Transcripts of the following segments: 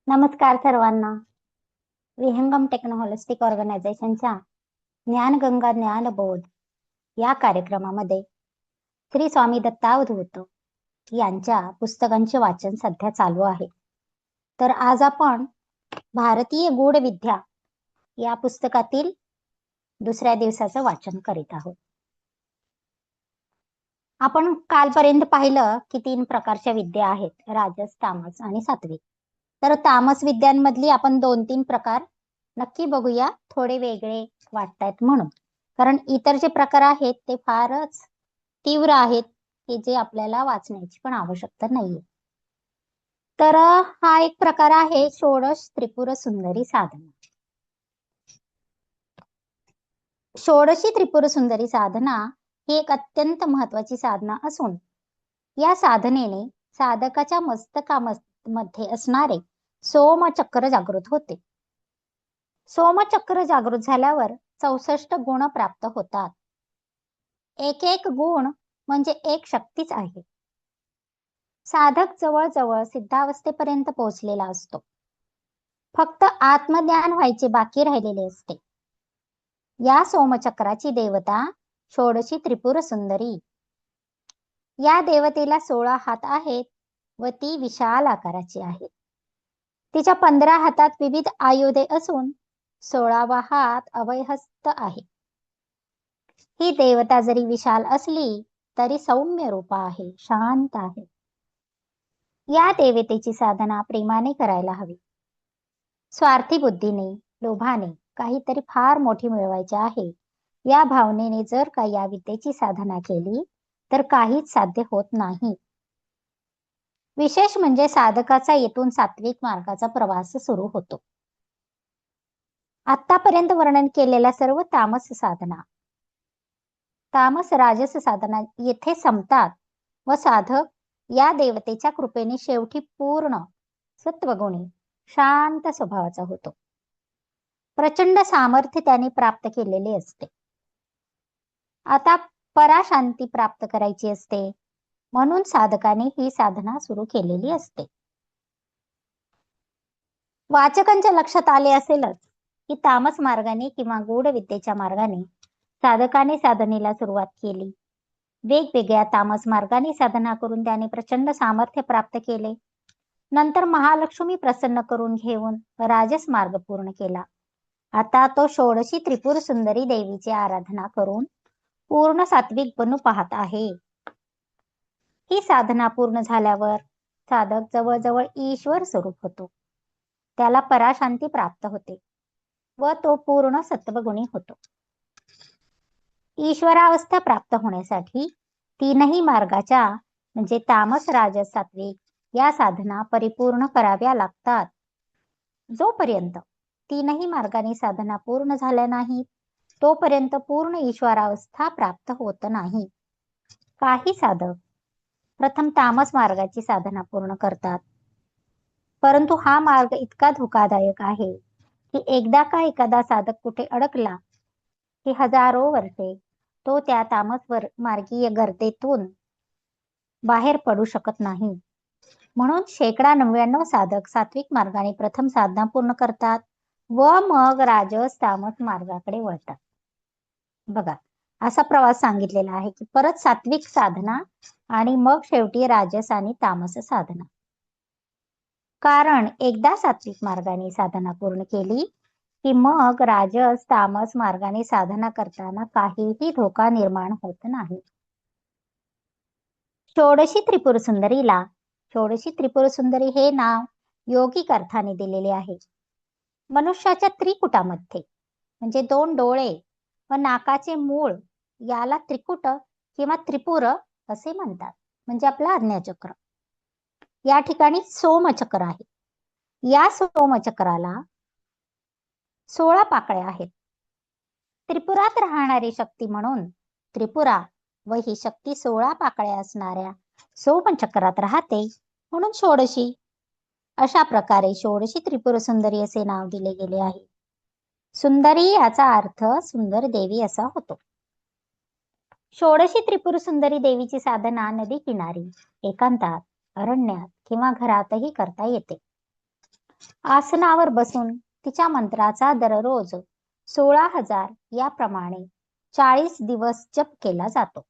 नमस्कार सर्वांना. विहंगम टेक्नो होलिस्टिक ऑर्गनायझेशनच्या ज्ञानगंगा ज्ञानबोध या कार्यक्रमामध्ये श्री स्वामी दत्त अवधूत यांच्या पुस्तकांचे वाचन सध्या चालू आहे. तर आज आपण भारतीय गूढ विद्या या पुस्तकातील दुसऱ्या दिवसाचं वाचन करीत आहोत. आपण कालपर्यंत पाहिलं की 3 प्रकारच्या विद्या आहेत, राजस, तामस आणि सात्विक. तर तामस विद्यांमधली आपण 2-3 प्रकार नक्की बघूया, थोडे वेगळे वाटतायत म्हणून. कारण इतर जे प्रकार आहेत ते फारच तीव्र आहेत की जे आपल्याला वाचण्याची पण आवश्यकता नाहीये. तर हा एक प्रकार आहे षोडश त्रिपुर सुंदरी साधना. षोडशी त्रिपुर सुंदरी साधना ही एक अत्यंत महत्वाची साधना असून या साधनेने साधकाच्या मस्तकामध्ये असणारे सोमचक्र जागृत होते. सोमचक्र जागृत झाल्यावर 64 गुण प्राप्त होतात. एक एक गुण म्हणजे एक शक्तीच आहे. साधक जवळजवळ सिद्धावस्थेपर्यंत पोहोचलेला असतो. फक्त आत्मज्ञान व्हायचे बाकी राहिलेले असते. या सोमचक्राची देवता षोडशी त्रिपुर सुंदरी. या देवतेला 16 हात आहेत व ती विशाल आकाराची आहे. तिच्या 15 हातात विविध आयुधे असून 16वा हात अभयहस्त आहे. ही देवता जरी विशाल असली तरी सौम्य रूपा आहे, शांत आहे. या देवतेची साधना प्रेमाने करायला हवी. स्वार्थी बुद्धीने, लोभाने काहीतरी फार मोठी मिळवायचे आहे या भावनेने जर का या विद्येची साधना केली तर काहीच साध्य होत नाही. विशेष म्हणजे साधकाचा येथून सात्विक मार्गाचा प्रवास सुरू होतो. आतापर्यंत वर्णन केलेल्या सर्व तामस साधना, तामस राजस साधना येथे संपतात व साधक या देवतेच्या कृपेने शेवटी पूर्ण सत्वगुणी शांत स्वभावाचा होतो. प्रचंड सामर्थ्य त्याने प्राप्त केलेले असते. आता पराशांती प्राप्त करायची असते म्हणून साधकाने ही साधना सुरू केलेली असते. वाचकांच्या लक्षात आले असेलच की तामस मार्गाने किंवा गूढ विद्येच्या मार्गाने साधकाने साधनेला सुरुवात केली. वेगवेगळ्या तामस मार्गाने साधना करून त्याने प्रचंड सामर्थ्य प्राप्त केले. नंतर महालक्ष्मी प्रसन्न करून घेऊन राजस मार्ग पूर्ण केला. आता तो षोडशी त्रिपुर सुंदरी देवीची आराधना करून पूर्ण सात्विक बनू पाहत आहे. ही साधना पूर्ण झाल्यावर साधक जवळजवळ ईश्वर स्वरूप होतो. त्याला पराशांती प्राप्त होते व तो पूर्ण सत्वगुणी होतो. ईश्वरावस्था प्राप्त होण्यासाठी 3ही मार्गाच्या म्हणजे तामस, राजस, सात्विक या साधना परिपूर्ण कराव्या लागतात. जोपर्यंत 3ही मार्गाने साधना पूर्ण झाल्या नाहीत तोपर्यंत पूर्ण ईश्वरावस्था प्राप्त होत नाही. काही साधक प्रथम तामस मार्गाची साधना पूर्ण करतात, परंतु हा मार्ग इतका धोकादायक आहे की एकदा का एखादा साधक कुठे अडकला की हजारो वर्षे तो त्या तामस मार्गीय गर्तेतून बाहेर पडू शकत नाही. म्हणून 99% साधक सात्विक मार्गाने प्रथम साधना पूर्ण करतात व मग राजस तामस मार्गाकडे वळतात. बघा, असा प्रवास सांगितलेला आहे की परत सात्विक साधना आणि मग शेवटी राजस आणि तामस साधना. कारण एकदा सात्विक मार्गाने साधना पूर्ण केली की मग राजस तामस मार्गाने साधना करताना काहीही धोका निर्माण होत नाही. षोडशी त्रिपुर सुंदरीला षोडशी त्रिपुर सुंदरी हे नाव योगिक अर्थाने दिलेले आहे. मनुष्याच्या त्रिकुटामध्ये म्हणजे 2 डोळे व नाकाचे मूळ याला त्रिकुट किंवा त्रिपुर असे म्हणतात, म्हणजे आपला आज्ञाचक्र. या ठिकाणी सोमचक्र आहे. या सोमचक्राला 16 पाकळ्या आहेत. त्रिपुरात राहणारी शक्ती म्हणून त्रिपुरा व ही शक्ती 16 पाकळ्या असणाऱ्या सोमचक्रात राहते म्हणून षोडशी. अशा प्रकारे षोडशी त्रिपुर सुंदरी असे नाव दिले गेले आहे. सुंदरी याचा अर्थ सुंदर देवी असा होतो. षोडशी त्रिपुर सुंदरी देवीची साधना नदी किनारी, एकांतात, अरण्यात किंवा घरातही करता येते. आसनावर बसून तिच्या मंत्राचा दररोज 16,000 याप्रमाणे 40 दिवस जप केला जातो.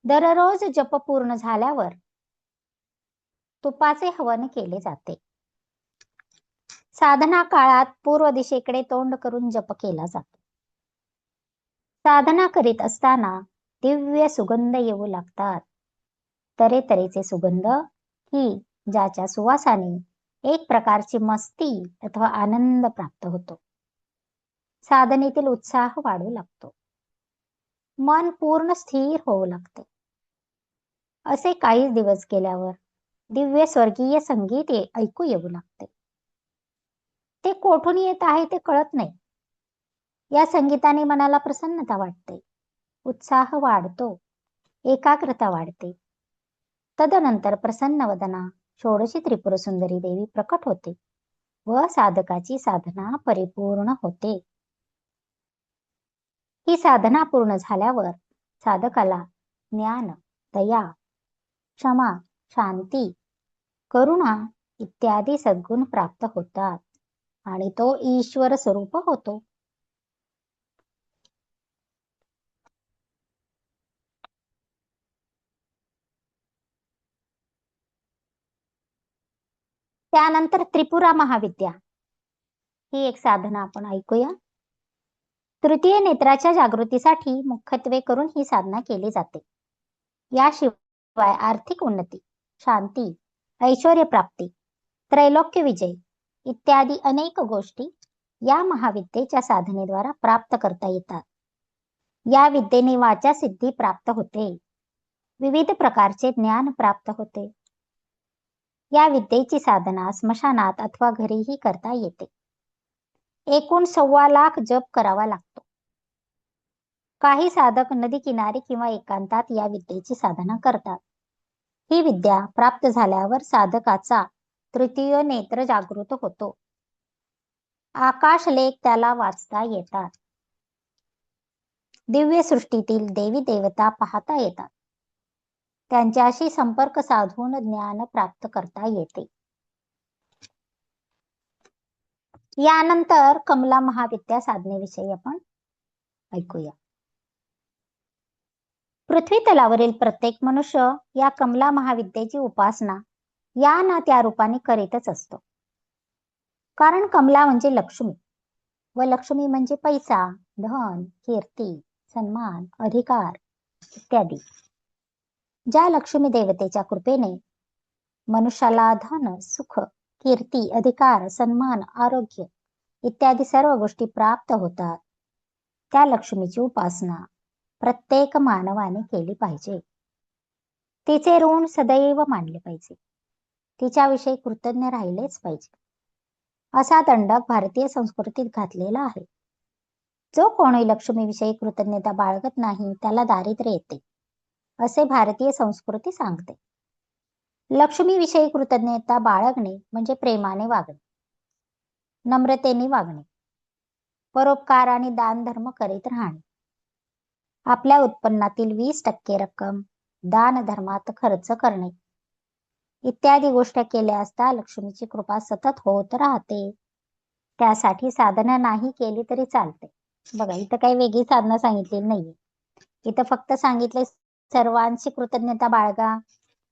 दररोज जप पूर्ण झाल्यावर तुपाचे हवन केले जाते. साधना काळात पूर्व दिशेकडे तोंड करून जप केला जातो. साधना करीत असताना दिव्य सुगंध येऊ लागतात. तऱ्हेतऱ्हेचे सुगंध की ज्याच्या सुवासाने एक प्रकारची मस्ती अथवा आनंद प्राप्त होतो. साधनेतील उत्साह वाढू लागतो. मन पूर्ण स्थिर होऊ लागते. असे काही दिवस गेल्यावर दिव्य स्वर्गीय संगीत ऐकू येऊ लागते. ते कोठून येत आहे ते कळत नाही. या संगीताने मनाला प्रसन्नता वाटते, उत्साह वाढतो, एकाग्रता वाढते. तदनंतर प्रसन्न वदना षोडशी त्रिपुर सुंदरी देवी प्रकट होते व साधकाची साधना परिपूर्ण होते. ही साधना पूर्ण झाल्यावर साधकाला ज्ञान, दया, क्षमा, शांती, करुणा इत्यादी सद्गुण प्राप्त होतात आणि तो ईश्वर स्वरूप होतो. त्यानंतर त्रिपुरा महाविद्या ही एक साधना आपण ऐकूया. तृतीय नेत्राच्या जागृतीसाठी मुख्यत्वे करून ही साधना केली जाते. याशिवाय आर्थिक उन्नती, शांती, ऐश्वर्य प्राप्ती, त्रैलोक्य विजय इत्यादी अनेक गोष्टी या महाविद्येच्या साधनेद्वारा प्राप्त करता येतात. या विद्येने वाचा सिद्धी प्राप्त होते. विविध प्रकारचे ज्ञान प्राप्त होते. या विद्येची साधना स्मशानात अथवा घरीही करता येते. एकूण 1.25 लाख जप करावा लागतो. काही साधक नदी किनारी किंवा एकांतात या विद्येची साधना करतात. ही विद्या प्राप्त झाल्यावर साधकाचा तृतीय नेत्र जागृत होतो. आकाशलेख त्याला वाचता येतात. दिव्य सृष्टीतील देवी देवता पाहता येतात. त्यांच्याशी संपर्क साधून ज्ञान प्राप्त करता येते. यानंतर कमला महाविद्या साधनेविषयी आपण ऐकूया. पृथ्वी तलावरील प्रत्येक मनुष्य या कमला महाविद्येची उपासना या ना त्या रूपाने करीतच असतो. कारण कमला म्हणजे लक्ष्मी व लक्ष्मी म्हणजे पैसा, धन, कीर्ती, सन्मान, अधिकार इत्यादी. ज्या लक्ष्मी देवतेच्या कृपेने मनुष्याला धन, सुख, कीर्ती, अधिकार, सन्मान, आरोग्य इत्यादी सर्व गोष्टी प्राप्त होतात, त्या लक्ष्मीची उपासना प्रत्येक मानवाने केली पाहिजे. तिचे ऋण सदैव मानले पाहिजे. तिच्याविषयी कृतज्ञ राहिलेच पाहिजे. असा दंडक भारतीय संस्कृतीत घातलेला आहे. जो कोणी लक्ष्मीविषयी कृतज्ञता बाळगत नाही त्याला दारिद्र्य येते, असे भारतीय संस्कृती सांगते. लक्ष्मीविषयी कृतज्ञता बाळगणे म्हणजे प्रेमाने वागणे, नम्रतेने वागणे, परोपकार आणि दान धर्म करीत राहणे, आपल्या उत्पन्नातील 20% रक्कम दान धर्मात खर्च करणे इत्यादी गोष्टी केल्या असता लक्ष्मीची कृपा सतत होत राहते. त्यासाठी साधना नाही केली तरी चालते. बघा, इथं काही वेगळी साधना सांगितलेली नाहीये. इथं फक्त सांगितले सर्वांची कृतज्ञता बाळगा,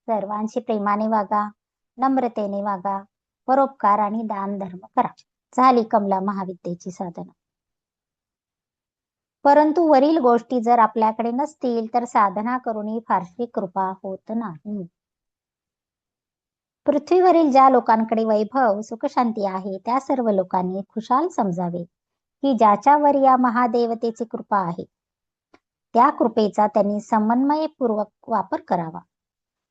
सर्वांशी प्रेमाने वागा, नम्रतेने वागा, परोपकार आणि दान धर्म करा. झाली कमला महाविद्येची साधना. परंतु वरील गोष्टी जर आपल्याकडे नसतील तर साधना करूनही फारशी कृपा होत नाही. पृथ्वीवरील ज्या लोकांकडे वैभव, सुखशांती आहे त्या सर्व लोकांनी खुशाल समजावे की ज्याच्यावर या महादेवतेची कृपा आहे त्या कृपेचा त्यांनी समन्वयपूर्वक वापर करावा.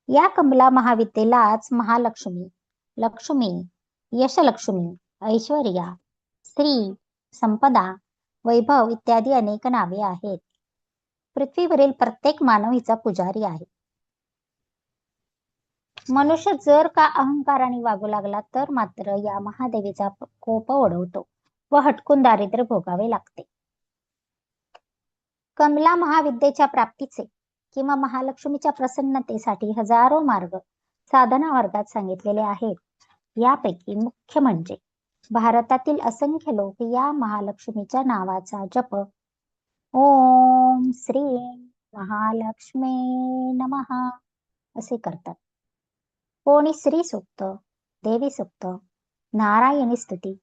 या कमला महाविद्येलाच महालक्ष्मी, लक्ष्मी, यशलक्ष्मी, ऐश्वर्या, स्त्री, संपदा, वैभव इत्यादी अनेक नावे आहेत. पृथ्वीवरील प्रत्येक मानव हिचा पुजारी आहे. मनुष्य जर का अहंकाराने वागू लागला तर मात्र या महादेवीचा कोप ओढवतो व हटकून दारिद्र्य भोगावे लागते. कमला महाविद्येच्या प्राप्तीचे किंवा महालक्ष्मीच्या प्रसन्नतेसाठी हजारो मार्ग साधना वर्गात सांगितलेले आहेत. यापैकी मुख्य म्हणजे भारतातील असंख्य लोक या महालक्ष्मीच्या नावाचा जप ओम श्री महालक्ष्मी नमः असे करतात. कोणी श्री सूक्त, देवी सूक्त, नारायणी स्तुती,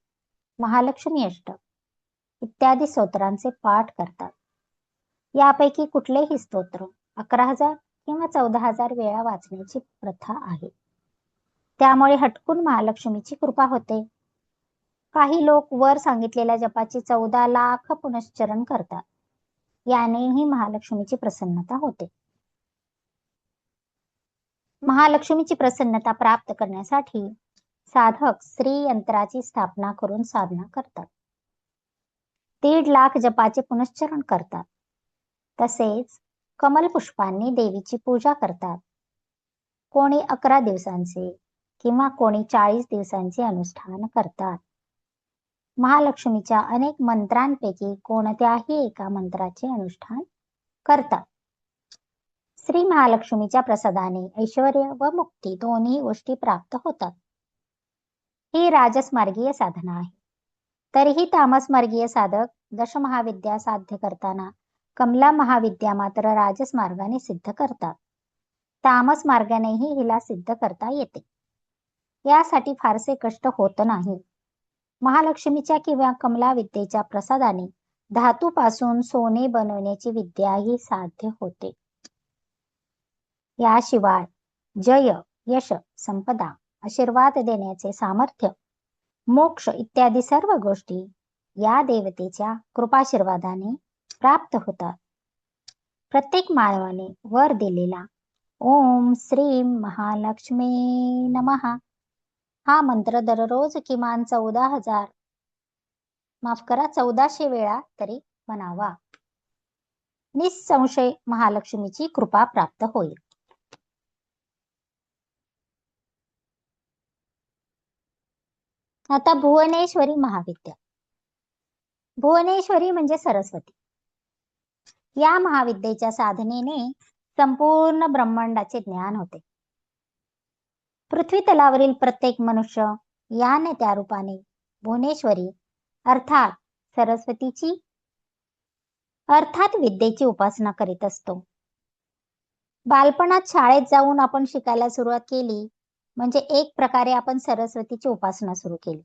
महालक्ष्मी अष्टक इत्यादी स्तोत्रांचे पाठ करतात. यापैकी कुठलेही स्तोत्र 11,000 किंवा 14,000 वेळा वाचण्याची प्रथा आहे. त्यामुळे हटकून महालक्ष्मीची कृपा होते. काही लोक वर सांगितलेल्या जपाची 14 लाख पुनश्चरण करतात. यानेही महालक्ष्मीची प्रसन्नता होते. महालक्ष्मीची प्रसन्नता प्राप्त करण्यासाठी साधक श्री यंत्राची स्थापना करून साधना करतात. 1.5 लाख जपाचे पुनश्चरण करतात. तसेच कमल पुष्पांनी देवीची पूजा करतात. कोणी 11 दिवसांचे किंवा कोणी 40 दिवसांचे अनुष्ठान करतात. महालक्ष्मीच्या अनेक मंत्रांपैकी कोणत्याही एका मंत्राचे अनुष्ठान करतात. श्री महालक्ष्मीच्या प्रसादाने ऐश्वर्य व मुक्ती दोन्ही गोष्टी प्राप्त होतात. ही राजसमार्गीय साधना आहे. तरीही तामसमार्गीय साधक दशमहाविद्या साध्य करताना कमला महाविद्या मात्र राजस मार्गाने सिद्ध करतात. तामस मार्गानेही हिला सिद्ध करता येते. यासाठी फारसे कष्ट होत नाही. महालक्ष्मीच्या किंवा कमला विद्येच्या प्रसादाने धातूपासून सोने बनवण्याची विद्याही साध्य होते. याशिवाय जय, यश, संपदा, आशीर्वाद देण्याचे सामर्थ्य, मोक्ष इत्यादी सर्व गोष्टी या देवतेच्या कृपाशीर्वादाने प्राप्त होतात. प्रत्येक मानवाने वर दिलेला ओम श्री महालक्ष्मी नमः हा मंत्र दररोज किमान 1400 वेळा तरी म्हणावा. निसंशय महालक्ष्मीची कृपा प्राप्त होईल. आता भुवनेश्वरी महाविद्या. भुवनेश्वरी म्हणजे सरस्वती. या महाविद्येच्या साधनेने संपूर्ण ब्रह्मांडाचे ज्ञान होते. पृथ्वी तलावरील प्रत्येक मनुष्य याने त्या रूपाने भुवनेश्वरी अर्थात सरस्वतीची अर्थात विद्येची उपासना करीत असतो. बालपणात शाळेत जाऊन आपण शिकायला सुरुवात केली म्हणजे एक प्रकारे आपण सरस्वतीची उपासना सुरू केली.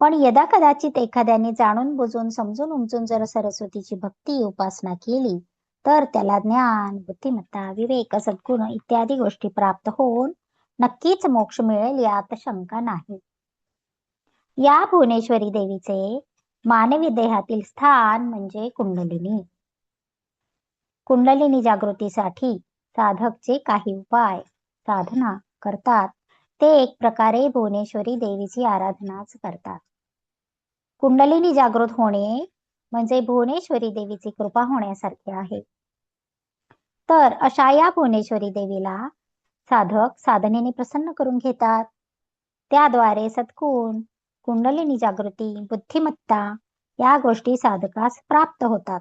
पण यदा कदाचित एखाद्याने जाणून बुजून समजून उमजून जर सरस्वतीची भक्ती उपासना केली तर त्याला ज्ञान, बुद्धिमत्ता, विवेक, सद्गुण इत्यादी गोष्टी प्राप्त होऊन नक्कीच मोक्ष मिळेल यात शंका नाही. या भुवनेश्वरी देवीचे मानवी देहातील स्थान म्हणजे कुंडलिनी. कुंडलिनी जागृतीसाठी साधक जे काही उपाय साधना करतात ते एक प्रकारे भुवनेश्वरी देवीची आराधनाच करतात. कुंडलिनी जागृत होणे म्हणजे भुवनेश्वरी देवीची कृपा होण्यासारखे आहे. तर अशा या भुवनेश्वरी देवीला साधक साधनेने प्रसन्न करून घेतात. त्याद्वारे सद्गुण, कुंडलिनी जागृती, बुद्धिमत्ता या गोष्टी साधकास प्राप्त होतात.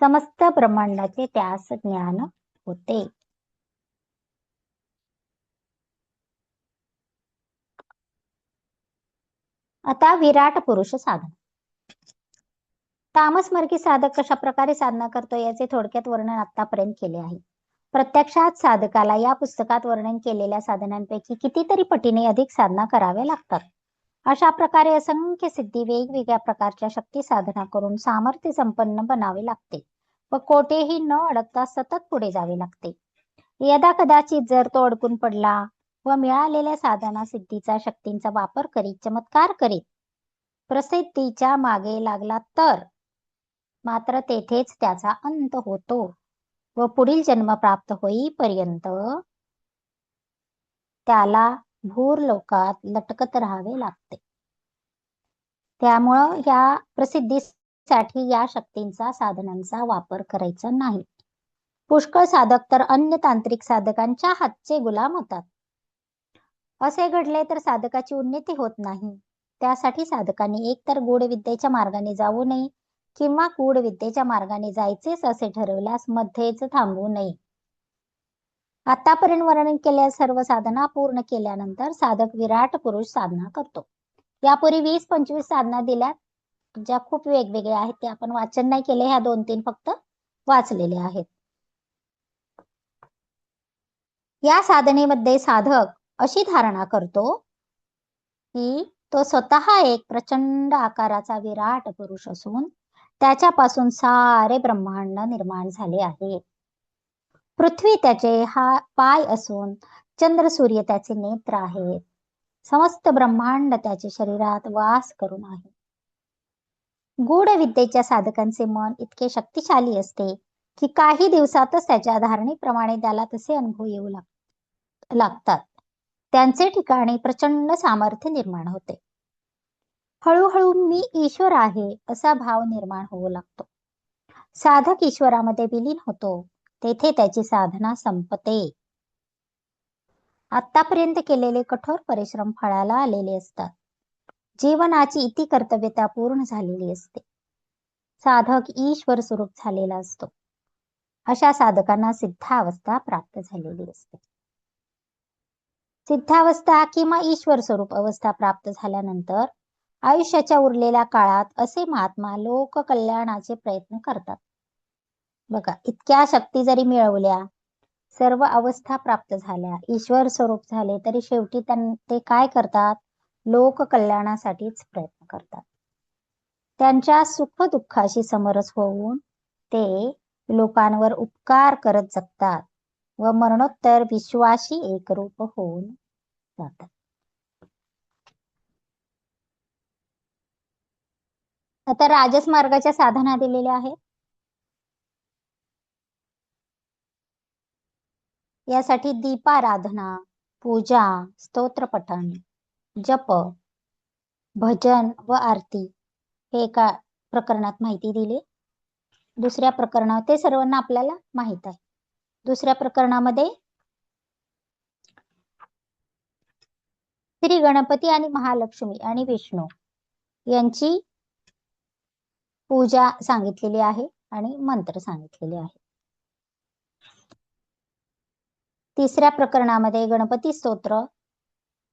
समस्त ब्रह्मांडाचे त्यास ज्ञान होते. आता विराट पुरुष साधना. तामसमार्गी साधक कशा प्रकारे साधना करतो याचे थोडक्यात वर्णन आतापर्यंत केले आहे. प्रत्यक्षात साधकाला या पुस्तकात वर्णन केलेल्या साधनांपैकी कितीतरी पटीने अधिक साधना कराव्या लागतात. अशा प्रकारे असंख्य सिद्धी वेगवेगळ्या प्रकारच्या शक्ती साधना करून सामर्थ्य संपन्न बनावे लागते व कोठेही न अडकता सतत पुढे जावे लागते. यदा कदाचित जर तो अडकून पडला व मिळालेल्या साधना सिद्धीचा शक्तींचा वापर करीत चमत्कार करीत प्रसिद्धीच्या मागे लागला तर मात्र तेथेच त्याचा अंत होतो व पुढील जन्म प्राप्त होईपर्यंत त्याला भूर लोकात लटकत राहावे लागते. त्यामुळं या प्रसिद्धीसाठी या शक्तींचा साधनांचा वापर करायचा नाही. पुष्कळ साधक तर अन्य तांत्रिक साधकांच्या हातचे गुलाम होतात. असे घडले तर साधकाची उन्नती होत नाही. त्यासाठी साधकांनी एकतर गूढ विद्येच्या मार्गाने जाऊ नये किंवा गूढ विद्येच्या मार्गाने जायचेच असे ठरवल्यास मध्येच थांबू नये. आतापर्यंत वर्णन केलेल्या सर्व साधना पूर्ण केल्यानंतर साधक विराट पुरुष साधना करतो. यापूर्वी 20-25 साधना दिल्या, ज्या खूप वेगवेगळ्या आहेत. ते आपण वाचन नाही केले, ह्या 2-3 फक्त वाचलेले आहेत. या साधनेमध्ये साधक अशी धारणा करतो की तो स्वतः एक प्रचंड आकाराचा विराट पुरुष असून त्याच्यापासून सारे ब्रह्मांड निर्माण झाले आहे. पृथ्वी त्याचे पाय असून चंद्र सूर्य त्याचे नेत्र आहेत. समस्त ब्रह्मांड त्याच्या शरीरात वास करून आहे. गूढ विद्येच्या साधकांचे मन इतके शक्तिशाली असते की काही दिवसातच त्याच्या धारणेप्रमाणे त्याला तसे अनुभव येऊ लागतात. त्यांचे ठिकाणी प्रचंड सामर्थ्य निर्माण होते. हळूहळू मी ईश्वर आहे असा भाव निर्माण होऊ लागतो. साधक ईश्वरामध्ये विलीन होतो. तेथे त्याची साधना संपते. आतापर्यंत केलेले कठोर परिश्रम फळाला आलेले असतात. जीवनाची इति कर्तव्यता पूर्ण झालेली असते. साधक ईश्वर स्वरूप झालेला असतो. अशा साधकांना सिद्धावस्था प्राप्त झालेली असते. सिद्धावस्था किंवा ईश्वर स्वरूप अवस्था प्राप्त झाल्यानंतर आयुष्याच्या उरलेल्या काळात असे महात्मा लोक कल्याणाचे प्रयत्न करतात. बघा, इतक्या शक्ती जरी मिळवल्या, सर्व अवस्था प्राप्त झाल्या, ईश्वर स्वरूप झाले, तरी शेवटी ते काय करतात? लोक कल्याणासाठीच प्रयत्न करतात. त्यांच्या सुख दुःखाशी समरस होऊन ते लोकांवर उपकार करत जगतात व मरणोत्तर विश्वाशी एकरूप होऊन जातात. आता राजस मार्गाच्या साधना दिलेल्या आहेत. यासाठी दीपाराधना, पूजा, स्तोत्र पठण, जप, भजन व आरती हे एका प्रकरणात माहिती दिली. दुसऱ्या प्रकरणात ते सर्वांना आपल्याला माहित आहे. दुसऱ्या प्रकरणामध्ये श्री गणपती आणि महालक्ष्मी आणि विष्णू यांची पूजा सांगितलेली आहे आणि मंत्र सांगितलेले आहे. तिसऱ्या प्रकरणामध्ये गणपती स्तोत्र,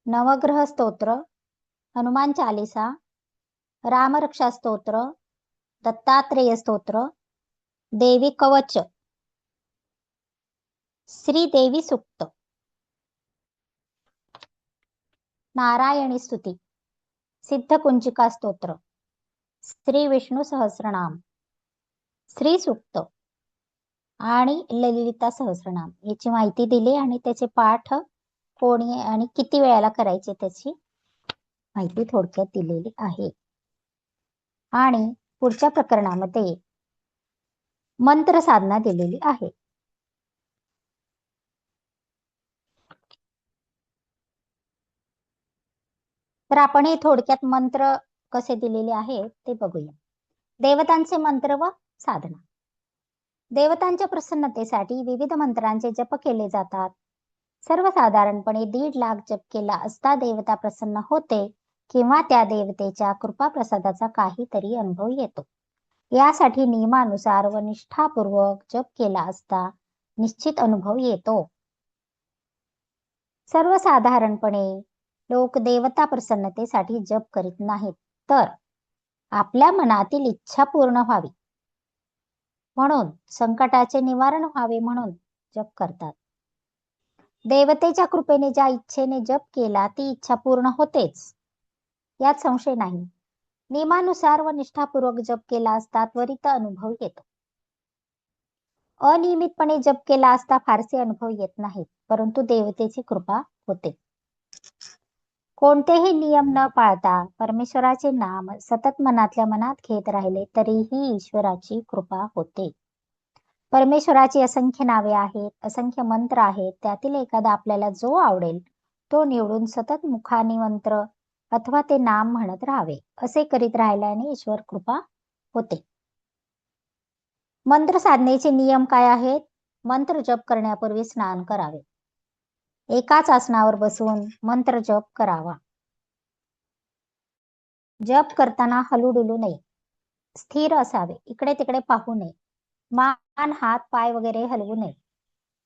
नवग्रह स्तोत्र, हनुमान चालिसा, रामरक्षा स्तोत्र, दत्तात्रेय स्तोत्र, देवी कवच, श्रीदेवी सूक्त, नारायणी स्तुती, सिद्धकुंजिका स्तोत्र, श्री विष्णू सहस्रनाम, श्री सूक्त आणि ललिता सहस्रनाम याची माहिती दिली आणि त्याचे पाठ कोणी आणि किती वेळाला करायचे त्याची माहिती थोडक्यात दिलेली आहे. आणि पुढच्या प्रकरणामध्ये मंत्र साधना दिलेली आहे. तर आपण हे थोडक्यात मंत्र कसे दिलेले आहेत ते बघूया. देवतांचे मंत्र व साधना. देवतांच्या प्रसन्नतेसाठी विविध मंत्रांचे जप केले जातात. सर्वसाधारणपणे 1.5 लाख जप केला असता देवता प्रसन्न होते किंवा त्या देवतेच्या कृपाप्रसादाचा काहीतरी अनुभव येतो. यासाठी नियमानुसार व निष्ठापूर्वक जप केला असता निश्चित अनुभव येतो. सर्वसाधारणपणे लोक देवता प्रसन्नतेसाठी जप करीत नाहीत, तर आपल्या मनातील इच्छा पूर्ण व्हावी म्हणून, संकटाचे निवारण व्हावे म्हणून जप करतात. देवतेच्या कृपेने ज्या इच्छेने जप केला ती इच्छा पूर्ण होतेच, यात संशय नाही. नियमानुसार व निष्ठापूर्वक जप केला असता त्वरित अनुभव येतो. अनियमितपणे जप केला असता फारसे अनुभव येत नाहीत, परंतु देवतेची कृपा होते. कोणतेही नियम न पाळता परमेश्वराचे नाम सतत मनातल्या मनात घेत राहिले तरीही ईश्वराची कृपा होते. परमेश्वराची असंख्य नावे आहेत, असंख्य मंत्र आहेत. त्यातील एखादा आपल्याला जो आवडेल तो निवडून सतत मुखाने मंत्र अथवा ते नाम म्हणत राहावे. असे करीत राहिल्याने ईश्वर कृपा होते. मंत्र साधनेचे नियम काय आहेत? मंत्र जप करण्यापूर्वी स्नान करावे. एकाच आसनावर बसून मंत्र जप करावा. जप करताना हलूडुलू नये. स्थिर असावे. इकडे तिकडे पाहू नये. मान, हात, पाय वगैरे हलवू नये.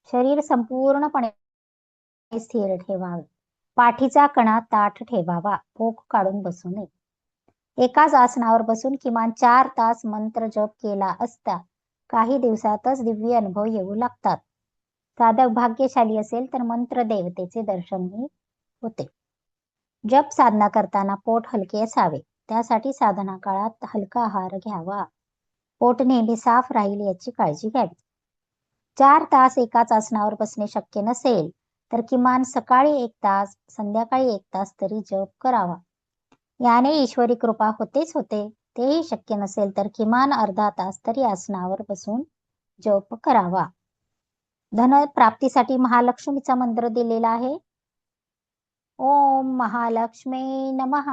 शरीर संपूर्णपणे स्थिर ठेवावे. पाठीचा कणा ताठ ठेवावा. पोक काढून बसू नये. एकाच आसनावर बसून किमान 4 तास मंत्र जप केला असता काही दिवसातच दिव्य अनुभव येऊ लागतात. साधक भाग्यशाली असेल तर मंत्र देवतेचे दर्शनही होते. जप साधना करताना पोट हलके असावे. त्यासाठी साधना काळात हलका आहार घ्यावा. पोट नेहमी साफ राहील याची काळजी घ्यावी. 4 तास एकाच आसनावर बसणे शक्य नसेल तर किमान सकाळी 1 तास, संध्याकाळी 1 तास तरी जप करावा. याने ईश्वरी कृपा होतेच होते. तेही शक्य नसेल तर किमान अर्धा तास तरी आसनावर बसून जप करावा. धन प्राप्तीसाठी महालक्ष्मीचा मंत्र दिलेला आहे. ओम महालक्ष्मी नमः.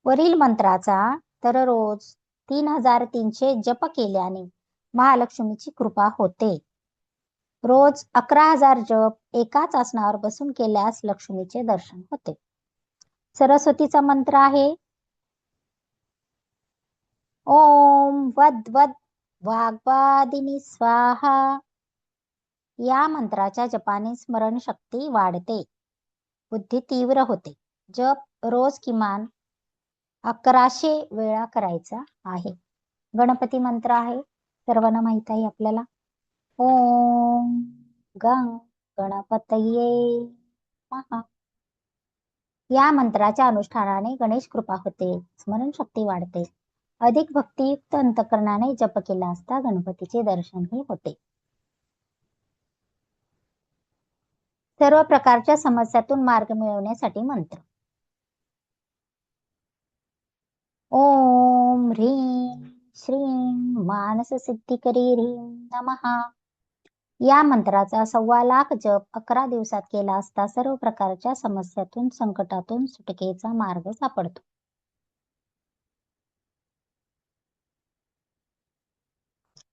वरील मंत्राचा दररोज 3300 जप केल्याने महालक्ष्मीची कृपा होते. रोज 11,000 जप एकाच आसनावर बसून केल्यास लक्ष्मीचे दर्शन होते. सरस्वतीचा मंत्र आहे ओम वद वद वाग्वादिनी स्वाहा. या मंत्राच्या जपाने स्मरणशक्ती वाढते, बुद्धी तीव्र होते. जप रोज किमान 1100 वेळा करायचा आहे. गणपती मंत्र आहे, सर्वांना माहित आहे आपल्याला. ओम गं गणपतये नमः. या मंत्राच्या अनुष्ठानाने गणेश कृपा होते, स्मरणशक्ती वाढते. अधिक भक्तियुक्त अंतकरणाने जप केला असता गणपतीचे दर्शनही होते. सर्व प्रकारच्या समस्यातून मार्ग मिळवण्यासाठी मंत्र. ओम ह्रीं श्रीं मानससिद्धिकरी ह्रीं नमः. या मंत्राचा 1.25 लाख जप 11 दिवसात केला असता सर्व प्रकारच्या समस्यातून, संकटातून सुटकेचा मार्ग सापडतो.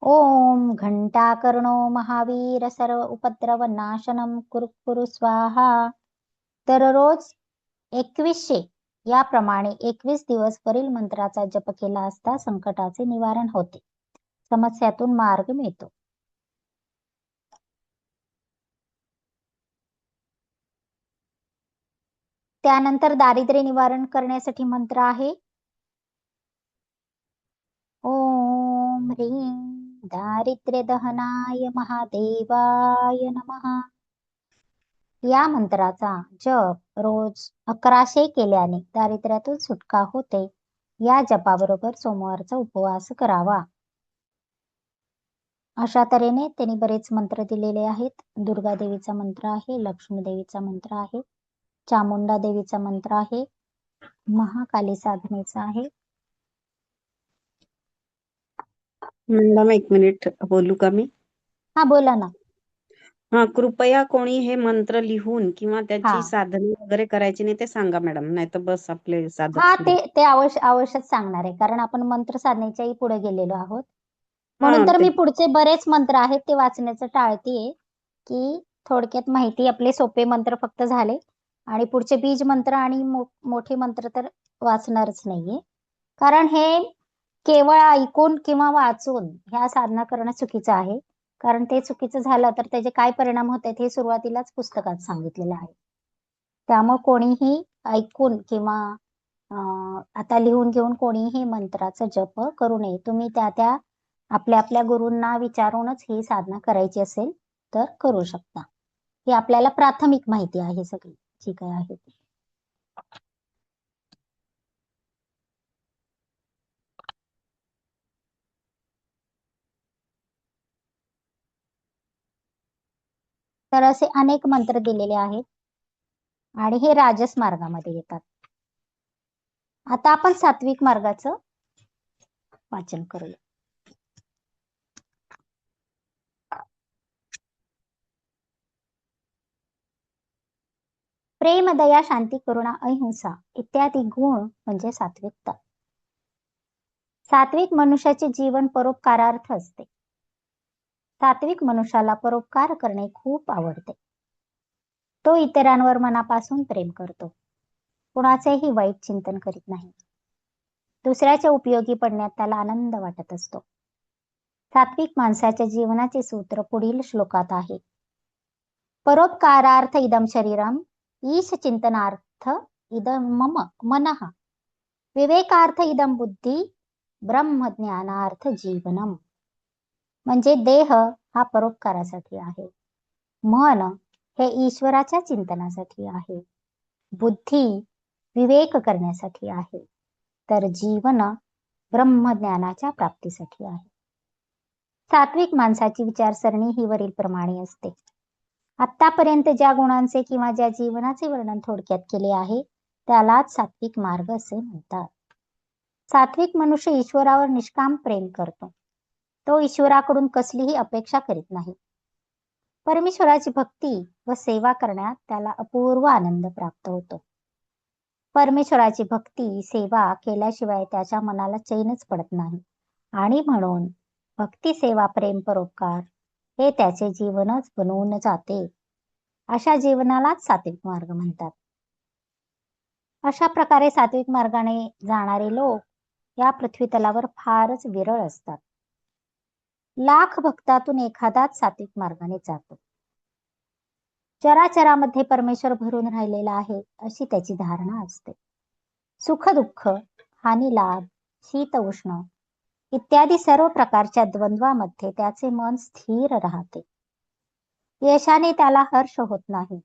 ओम घंटाकर्णो महावीर सर्व उपद्रव नाशनम कुरु स्वाहा. दररोज 2100 याप्रमाणे 21 दिवस वरील मंत्राचा जप केला असता संकटाचे निवारण होते, समस्यातून मार्ग मिळतो. त्यानंतर दारिद्र्य निवारण करण्यासाठी मंत्र आहे ओम ह्रीं दारिद्र्य दहनाय महादेवाय नमः. या मंत्राचा जप रोज 1100 केल्याने दारिद्र्यातून सुटका होते. या जपाबरोबर सोमवारचा उपवास करावा. अशा तऱ्हेने त्यांनी बरेच मंत्र दिलेले आहेत. दुर्गा देवीचा मंत्र आहे, लक्ष्मी देवीचा मंत्र आहे, चामुंडा देवीचा मंत्र आहे, महाकाली साधनेचा आहे. मॅडम 1 मिनिट बोलू का मी? हा बोला ना. कृपया कोणी हे मंत्र लिहून किंवा हा त्याची साधना वगैरे करायची नाही ते सांगा मॅडम, नाही तर बस आपले साधक हा सुरू. ते अवश्यच सांगणार आहे, कारण आपण मंत्र साधनेच्याही पुढे गेलेलो आहोत. म्हणून तर ते मी पुढचे बरेच मंत्र आहेत ते वाचण्याचं टाळतीये, की थोडक्यात माहिती आपले सोपे मंत्र फक्त झाले आणि पुढचे बीज मंत्र आणि मोठे मंत्र तर वाचणारच नाहीये. कारण हे केवळ ऐकून किंवा वाचून ह्या साधना करणं चुकीचं आहे. कारण ते चुकीचं झालं तर त्याचे काय परिणाम होत आहेत हे सुरुवातीलाच पुस्तकात सांगितलेलं आहे. त्यामुळे कोणीही ऐकून किंवा आता लिहून घेऊन कोणीही मंत्राचा जप करू नये. तुम्ही त्या आपल्या गुरूंना विचारूनच ही साधना करायची असेल तर करू शकता. ही आपल्याला प्राथमिक माहिती आहे सगळी जी काय आहे ती. तर असे अनेक मंत्र दिलेले आहेत आणि हे राजस मार्गामध्ये येतात. आता आपण सात्विक मार्गाचं वाचन करूया. प्रेम, दया, शांती, करुणा, अहिंसा इत्यादी गुण म्हणजे सात्विकता. सात्विक मनुष्याचे जीवन परोपकारार्थ असते. सात्विक मनुष्याला परोपकार करणे खूप आवडते. तो इतरांवर मनापासून प्रेम करतो. कुणाचेही वाईट चिंतन करीत नाही. दुसऱ्याच्या उपयोगी पडण्यात त्याला आनंद वाटत असतो. सात्विक माणसाच्या जीवनाचे सूत्र पुढील श्लोकात आहे. परोपकारार्थ इदं शरीरम, ईश चिंतनार्थ इदं मम मनः, विवेकार्थ इदं बुद्धी, ब्रह्मज्ञानार्थ जीवनम. म्हणजे देह हा परोपकारासाठी आहे, मन हे ईश्वराच्या चिंतनासाठी आहे, बुद्धी विवेक करण्यासाठी आहे, तर जीवन ब्रह्मज्ञानाच्या प्राप्तीसाठी आहे. सात्विक माणसाची विचारसरणी ही वरील प्रमाणे असते. आतापर्यंत ज्या गुणांचे किंवा ज्या जीवनाचे वर्णन थोडक्यात केले आहे त्यालाच सात्विक मार्ग असे म्हणतात. सात्विक मनुष्य ईश्वरावर निष्काम प्रेम करतो. तो ईश्वराकडून कसलीही अपेक्षा करीत नाही. परमेश्वराची भक्ती व सेवा करण्यात त्याला अपूर्व आनंद प्राप्त होतो. परमेश्वराची भक्ती सेवा केल्याशिवाय त्याच्या मनाला चैनच पडत नाही आणि म्हणून भक्ती सेवा प्रेम परोपकार हे त्याचे जीवनच बनवून जाते. अशा जीवनालाच सात्विक मार्ग म्हणतात. अशा प्रकारे सात्विक मार्गाने जाणारे लोक या पृथ्वी तलावर फारच विरळ असतात. लाख भक्तातून एखादाच सात्विक मार्गाने जातो. चराचरामध्ये परमेश्वर भरून राहिलेला आहे अशी त्याची धारणा असते. सुख दुःख, हानी लाभ, शीत उष्ण इत्यादी सर्व प्रकारच्या द्वंद्वामध्ये त्याचे मन स्थिर राहते. यशाने त्याला हर्ष होत नाही,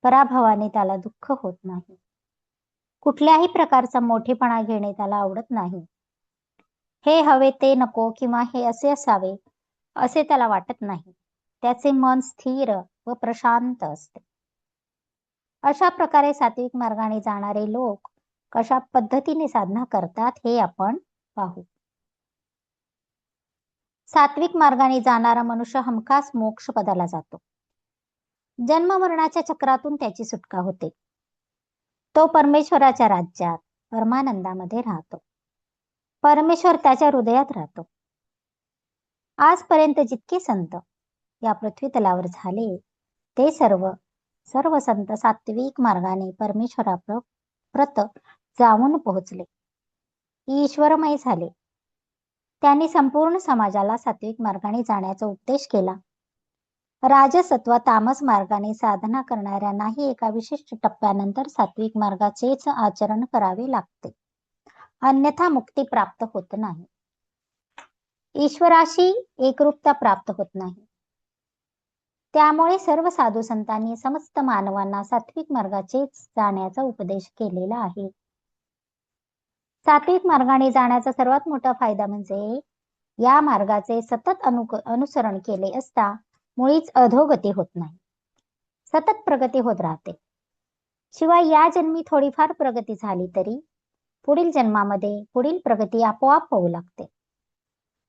पराभवाने त्याला दुःख होत नाही. कुठल्याही प्रकारचा मोठेपणा घेणे त्याला आवडत नाही. हे हवे ते नको किंवा हे असे असावे असे त्याला वाटत नाही. त्याचे मन स्थिर व प्रशांत असते. अशा प्रकारे सात्विक मार्गाने जाणारे लोक कशा पद्धतीने साधना करतात हे आपण पाहू. सात्विक मार्गाने जाणारा मनुष्य हमखास मोक्ष पदाला जातो. जन्म मरणाच्या चक्रातून त्याची सुटका होते. तो परमेश्वराच्या राज्यात परमानंदामध्ये राहतो. परमेश्वर त्याच्या हृदयात राहतो. आजपर्यंत जितके संत या पृथ्वी तलावर झाले ते सर्व संत सात्विक मार्गाने परमेश्वराप्रत जाऊन पोहोचले, ईश्वरमय झाले. त्यांनी संपूर्ण समाजाला सात्विक मार्गाने जाण्याचा उपदेश केला. राजस अथवा तामस मार्गाने साधना करणाऱ्यांनाही एका विशिष्ट टप्प्यानंतर सात्विक मार्गाचेच आचरण करावे लागते, अन्यथा मुक्ती प्राप्त होत नाही. ईश्वराशी एकरूपता प्राप्त होत नाही. त्यामुळे सर्व साधू संतांनी समस्त मानवांना सात्विक मार्गाचेच जाण्याचा उपदेश केलेला आहे. सात्विक मार्गाने जाण्याचा सर्वात मोठा फायदा म्हणजे या मार्गाचे सतत अनुसरण केले असता मुळीच अधोगती होत नाही, सतत प्रगती होत राहते. शिवाय या जन्मी थोडीफार प्रगती झाली तरी पुढील जन्मामध्ये पुढील प्रगती आपोआप होऊ लागते.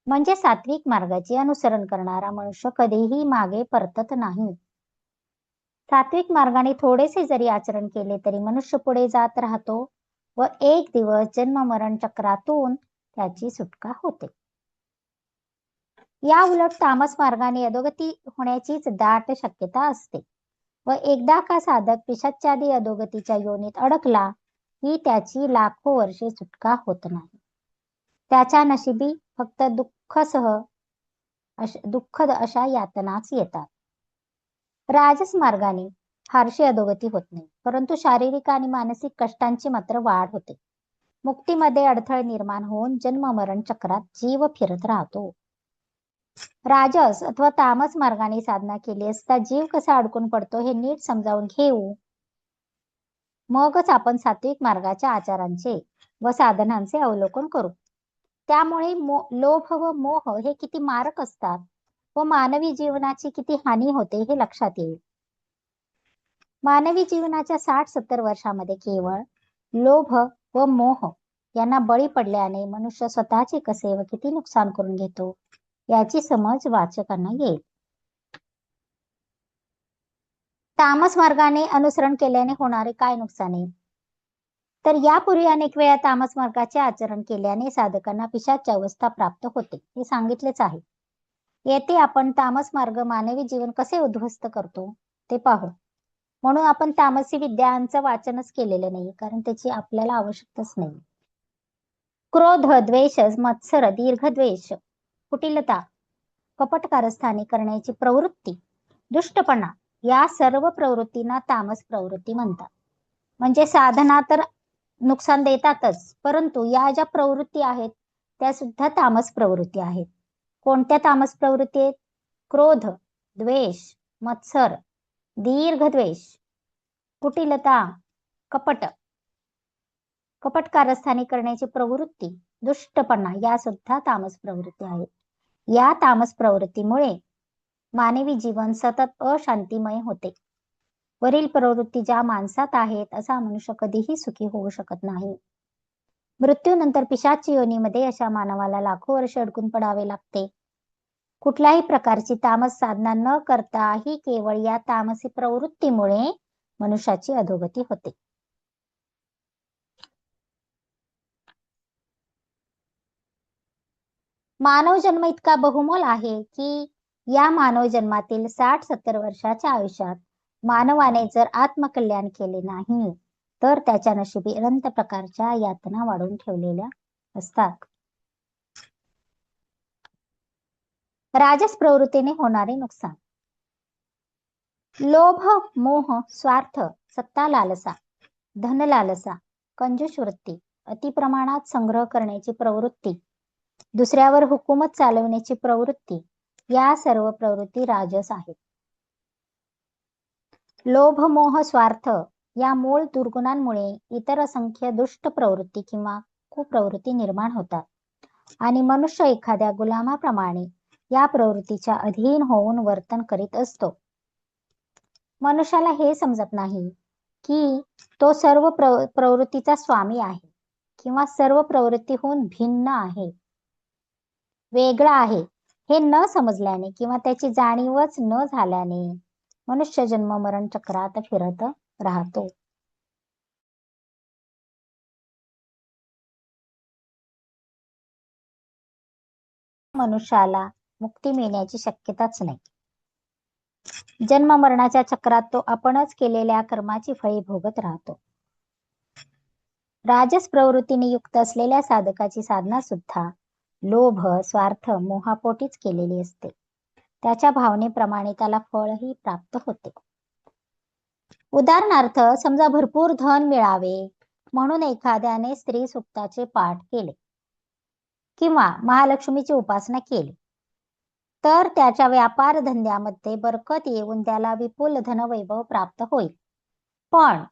म्हणजे सात्विक मार्गाचे अनुसरण करणारा मनुष्य कधीही मागे परतत नाही. सात्विक मार्गाने थोडेसे जरी आचरण केले तरी मनुष्य पुढे जात राहतो व एक दिवस जन्म मरण चक्रातून त्याची सुटका होते. या उलट तामस मार्गाने अधोगती होण्याचीच दाट शक्यता असते व एकदा का साधक पिशाच्चादी अधोगतीच्या योनीत अडकला की त्याची लाखो वर्षे सुटका होत नाही. त्याच्या नशिबी फक्त दुःखद अशा यातनाच येतात. राजस मार्गाने फारशी अधोगती होत नाही, परंतु शारीरिक आणि मानसिक कष्टांची मात्र वाढ होते. मुक्तीमध्ये अडथळे निर्माण होऊन जन्म मरण चक्रात जीव फिरत राहतो. राजस अथवा तामस मार्गाने साधना केली असता जीव कसा अडकून पडतो हे नीट समजावून घेऊ. मगच आपण सात्विक मार्गाच्या आचारांचे व साधनांचे अवलोकन करू. त्यामुळे लोभ व मोह हे किती मारक असतात व मानवी जीवनाची किती हानी होते हे लक्षात येईल. मानवी जीवनाच्या 60-70 वर्षामध्ये केवळ लोभ व मोह यांना बळी पडल्याने मनुष्य स्वतःचे कसे व किती नुकसान करून घेतो याची समज वाचकांना येईल. तामस मार्गाने अनुसरण केल्याने होणारे काय नुकसान आहे? तर यापूर्वी अनेक वेळा तामस मार्गाचे आचरण केल्याने साधकांना पिशाच्च अवस्था प्राप्त होते हे सांगितलेच आहे. येथे आपण तामस मार्ग मानवी जीवन कसे उद्ध्वस्त करतो ते पाहू. म्हणून आपण तामसी विद्यांचं वाचनच केलेलं नाही, कारण त्याची आपल्याला आवश्यकताच नाही. क्रोध, द्वेष, मत्सर, दीर्घद्वेष, कुटिलता कपट कारस्थानी करण्याची प्रवृत्ती, दुष्टपणा या सर्व प्रवृत्तींना तामस प्रवृत्ती म्हणतात. म्हणजे साधना तर नुकसान देतातच, परंतु या ज्या प्रवृत्ती आहेत त्या सुद्धा तामस प्रवृत्ती आहेत. कोणत्या तामस प्रवृत्ती आहेत? क्रोध, द्वेष, मत्सर, दीर्घ द्वेष, कुटिलता, कपट, कपट कारस्थानी करण्याची प्रवृत्ती, दुष्टपणा या सुद्धा तामस प्रवृत्ती आहेत. या तामस प्रवृत्तीमुळे मानवी जीवन सतत अशांतिमय होते. वरील प्रवृत्ती ज्या माणसात आहेत असा मनुष्य कधीही सुखी होऊ शकत नाही. मृत्यूनंतर पिशाच योनीमध्ये अशा मानवाला लाखो वर्ष अडकून पडावे लागते. कुठल्याही प्रकारची तामस साधना न करता ही केवळ या तामसी प्रवृत्तीमुळे मनुष्याची अधोगती होते. मानव जन्म इतका बहुमोल आहे की या मानव जन्मातील 60-70 वर्षाच्या आयुष्यात मानवाने जर आत्मकल्याण केले नाही तर त्याच्या नशिबी अनंत प्रकारच्या यातना वाढवून ठेवलेल्या असतात. राजस प्रवृत्तीने होणारे नुकसान. लोभ, मोह, स्वार्थ, सत्ता लालसा, धन लालसा, कंजूस वृत्ती, अतिप्रमाणात संग्रह करण्याची प्रवृत्ती, दुसऱ्यावर हुकूमत चालवण्याची प्रवृत्ती या सर्व प्रवृत्ती राजस आहेत. लोभ, मोह, स्वार्थ या मूळ दुर्गुणांमुळे इतर असंख्य दुष्ट प्रवृत्ती किंवा कुप्रवृत्ती निर्माण होतात आणि मनुष्य एखाद्या गुलामाप्रमाणे या प्रवृत्तीच्या अधीन होऊन वर्तन करीत असतो. मनुष्याला हे समजत नाही की तो सर्व प्रवृत्तीचा स्वामी आहे किंवा सर्व प्रवृत्तीहून भिन्न आहे, वेगळा आहे. हे न समजल्याने किंवा त्याची जाणीवच न झाल्याने मनुष्य जन्म मरण चक्रात फिरत राहतो. मनुष्याला मुक्ती मिळण्याची शक्यताच नाही. जन्म मरणाच्या चक्रात तो आपणच केलेल्या कर्माची फळे भोगत राहतो. राजस प्रवृत्तीने युक्त असलेल्या साधकाची साधना सुद्धा लोभ, स्वार्थ, मोहापोटीच केलेली असते. त्याच्या भावनेप्रमाणे त्याला फळही प्राप्त होते. उदाहरणार्थ, समजा भरपूर धन मिळावे म्हणून एखाद्याने स्त्री सुक्ताचे पाठ केले किंवा महालक्ष्मीची उपासना केली तर त्याच्या व्यापार धंद्यामध्ये बरकत येऊन त्याला विपुल धनवैभव प्राप्त होईल. पण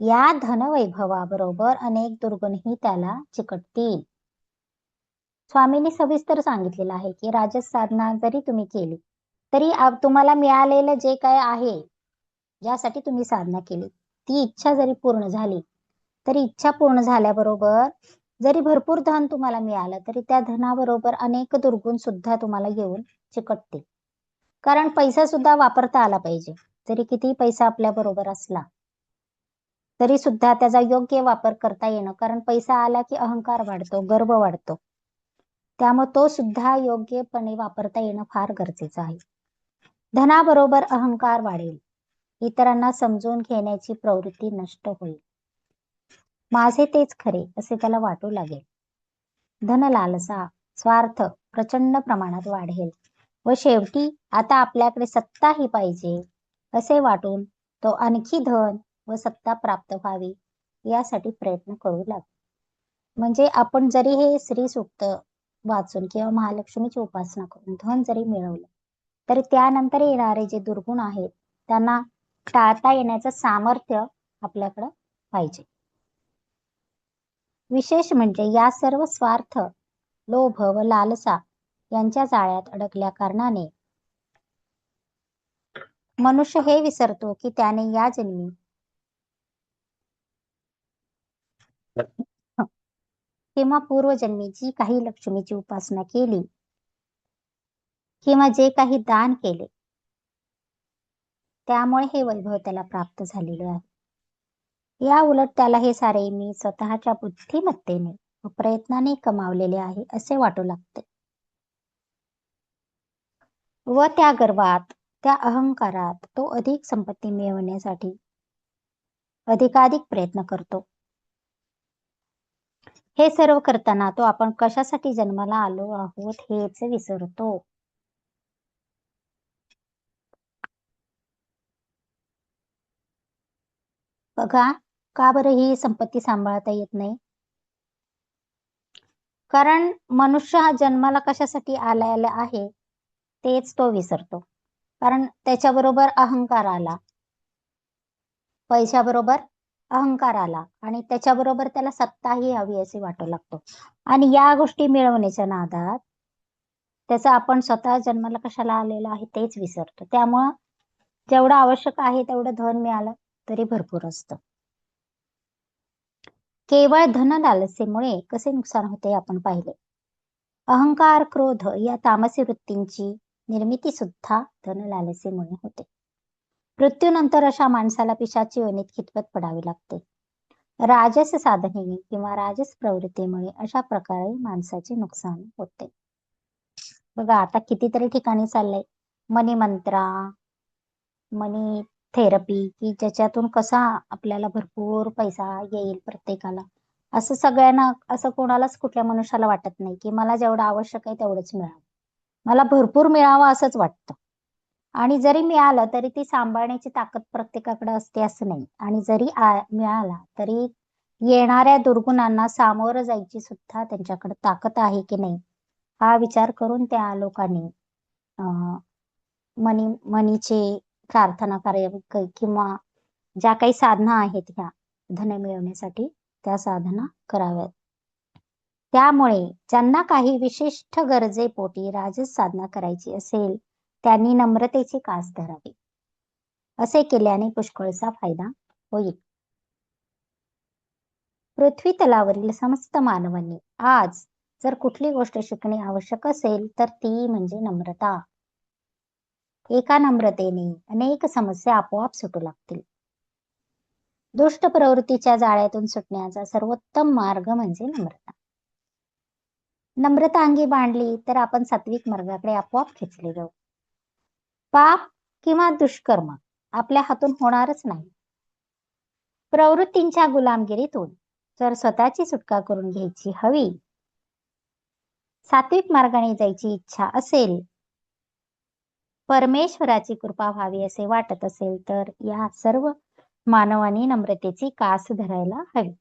या धनवैभवाबरोबर अनेक दुर्गुणही त्याला चिकटतील. स्वामींनी सविस्तर सांगितलेलं आहे की राजस साधना जरी तुम्ही केली तरी तुम्हाला मिळालेलं जे काय आहे, ज्यासाठी तुम्ही साधना केली ती इच्छा जरी पूर्ण झाली तरी इच्छा पूर्ण झाल्याबरोबर जरी भरपूर धन तुम्हाला मिळालं तरी त्या धनाबरोबर अनेक दुर्गुण सुद्धा तुम्हाला येऊन चिकटतील. कारण पैसा सुद्धा वापरता आला पाहिजे. जरी किती पैसा आपल्या बरोबर असला तरी सुद्धा त्याचा योग्य वापर करता येणं, कारण पैसा आला की अहंकार वाढतो, गर्व वाढतो. त्यामुळे तो सुद्धा योग्यपणे वापरता येणं फार गरजेचं आहे. धनाबरोबर अहंकार वाढेल, इतरांना समजून घेण्याची प्रवृत्ती नष्ट होईल, माझे तेच खरे असे त्याला वाटू लागेल. धन लालसा, स्वार्थ प्रचंड प्रमाणात वाढेल व शेवटी आता आपल्याकडे सत्ताही पाहिजे असे वाटून तो आणखी धन व सत्ता प्राप्त व्हावी यासाठी प्रयत्न करू लागेल. म्हणजे आपण जरी हे श्री सूक्त वाचून किंवा महालक्ष्मीची उपासना करून धन जरी मिळवलं तरी त्यानंतर येणारे जे दुर्गुण आहेत त्यांना टाळता येण्याचं सामर्थ्य आपल्याकडं पाहिजे. विशेष म्हणजे या सर्व स्वार्थ, लोभ व लालसा यांच्या जाळ्यात अडकल्या कारणाने मनुष्य हे विसरतो की त्याने या जन्मी किंवा पूर्वजन्मी जी काही लक्ष्मीची उपासना केली किंवा जे काही दान केले त्यामुळे हे वैभव त्याला प्राप्त झालेले आहे. या उलट त्याला हे सारे मी स्वतःच्या बुद्धिमत्तेने व प्रयत्नाने कमावलेले आहे असे वाटू लागते व त्या गर्वात, त्या अहंकारात तो अधिक संपत्ती मिळवण्यासाठी अधिकाधिक प्रयत्न करतो. हे सर्व करताना तो आपण कशासाठी जन्माला आलो आहोत हेच विसरतो. बघा, का बरं ही संपत्ती सांभाळता येत नाही? कारण मनुष्य हा जन्माला कशासाठी आलेला आहे तेच तो विसरतो. कारण त्याच्याबरोबर अहंकार आला, पैशाबरोबर अहंकार आला आणि त्याच्याबरोबर त्याला सत्ताही हवी असे वाटू लागतो. आणि या गोष्टी मिळवण्याच्या नादात त्याचं आपण स्वतः जन्माला कशाला आलेलो आहे तेच विसरतो. त्यामुळं जेवढं आवश्यक आहे तेवढं धन मिळालं तरी भरपूर असतं. केवळ धन लालसेमुळे कसे नुकसान होते आपण पाहिले. अहंकार, क्रोध या तामसी वृत्तींची निर्मिती सुद्धा धन लालसेमुळे होते. मृत्यूनंतर अशा माणसाला पिशाची योनीत खितपत पडावी लागते. राजस साधनेने किंवा राजस प्रवृत्तीमुळे अशा प्रकारे माणसाचे नुकसान होते. बघा, आता कितीतरी ठिकाणी चाललंय मनी मंत्रा, मनी थेरपी, की ज्याच्यातून कसा आपल्याला भरपूर पैसा येईल प्रत्येकाला. असं सगळ्यांना, असं कोणालाच, कुठल्या मनुष्याला वाटत नाही की मला जेवढं आवश्यक आहे तेवढंच मिळावं, मला भरपूर मिळावं असंच वाटतं. आणि जरी मिळालं तरी ती सांभाळण्याची ताकद प्रत्येकाकडे असते असं नाही. आणि जरी मिळाला तरी येणाऱ्या दुर्गुणांना सामोरं जायची सुद्धा त्यांच्याकडे ताकद आहे की नाही, हा विचार करून त्या लोकांनी मनीचे प्रार्थना करावी किंवा ज्या काही साधना आहेत ह्या धन मिळवण्यासाठी त्या साधना कराव्यात. त्यामुळे ज्यांना काही विशिष्ट गरजेपोटी राजस साधना करायची असेल त्यांनी नम्रतेची कास धरावी. असे केल्याने पुष्कळसा फायदा होईल. पृथ्वी तलावरील समस्त मानवांनी आज जर कुठली गोष्ट शिकणे आवश्यक असेल तर ती म्हणजे नम्रता. एका नम्रतेने अनेक समस्या आपोआप सुटू लागतील. दुष्ट प्रवृत्तीच्या जाळ्यातून सुटण्याचा सर्वोत्तम मार्ग म्हणजे नम्रता. नम्रता अंगी बांधली तर आपण सात्विक मार्गाकडे आपोआप खेचले जाऊ. पाप किंवा दुष्कर्म आपल्या हातून होणारच नाही. प्रवृत्तींच्या गुलामगिरीतून जर स्वतःची सुटका करून घ्यायची हवी, सात्विक मार्गाने जायची इच्छा असेल, परमेश्वराची कृपा व्हावी असे वाटत असेल तर या सर्व मानवांनी नम्रतेची कास धरायला हवी.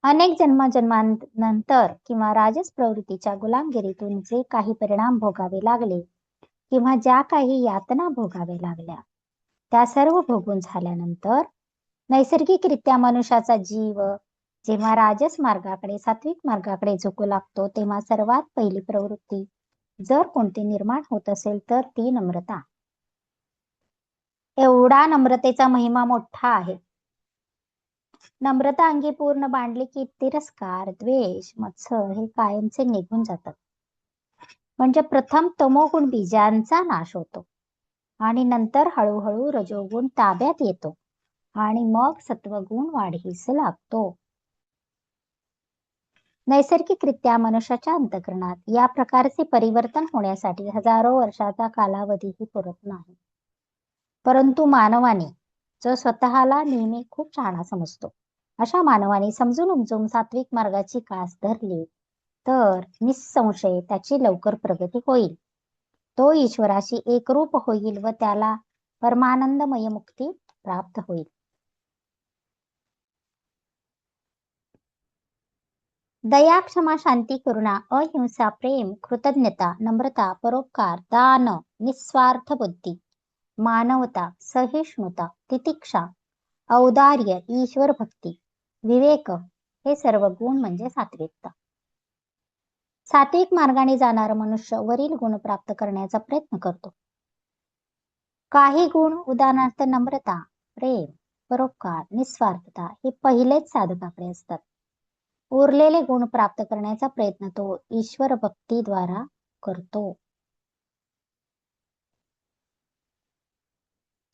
अनेक जन्मांनंतर किंवा राजस प्रवृत्तीच्या गुलामगिरीतून जे काही परिणाम भोगावे लागले किंवा ज्या काही यातना भोगाव्या लागल्या त्या सर्व भोगून झाल्यानंतर नैसर्गिकरित्या मनुष्याचा जीव जेव्हा राजस मार्गाकडे, सात्विक मार्गाकडे झुकू लागतो तेव्हा सर्वात पहिली प्रवृत्ती जर कोणती निर्माण होत असेल तर ती नम्रता. एवढा नम्रतेचा महिमा मोठा आहे. नम्रता अंगी पूर्ण बांधली की तिरस्कार, द्वेष, मत्सर हे कायमचे निघून जातात. म्हणजे प्रथम तमोगुण बीजांचा नाश होतो आणि नंतर हळूहळू रजोगुण ताब्यात येतो आणि मग सत्वगुण वाढीस लागतो. नैसर्गिकरित्या मनुष्याच्या अंतःकरणात या प्रकारचे परिवर्तन होण्यासाठी हजारो वर्षाचा कालावधीही पुरत नाही. परंतु मानवाने जो स्वतःला नेहमी खूप शहाणा समजतो अशा मानवाने समजून उमजून सात्विक मार्गाची कास धरली तर निसंशय त्याची लवकर प्रगती होईल. तो ईश्वराशी एकरूप होईल व त्याला परमानंदमय मुक्ती प्राप्त होईल. दया, क्षमा, शांती, करुणा, अहिंसा, प्रेम, कृतज्ञता, नम्रता, परोपकार, दान, निस्वार्थ बुद्धी, मानवता, सहिष्णुता, तितिक्षा, औदार्य, ईश्वर भक्ती, विवेक हे सर्व गुण म्हणजे सात्विकता. सात्विक मार्गाने जाणारा मनुष्य वरील गुण प्राप्त करण्याचा प्रयत्न करतो. काही गुण, उदाहरणार्थ नम्रता, प्रेम, परोपकार, निस्वार्थता हे पहिलेच साधकाकडे असतात. उरलेले गुण प्राप्त करण्याचा प्रयत्न तो ईश्वर भक्तीद्वारा करतो.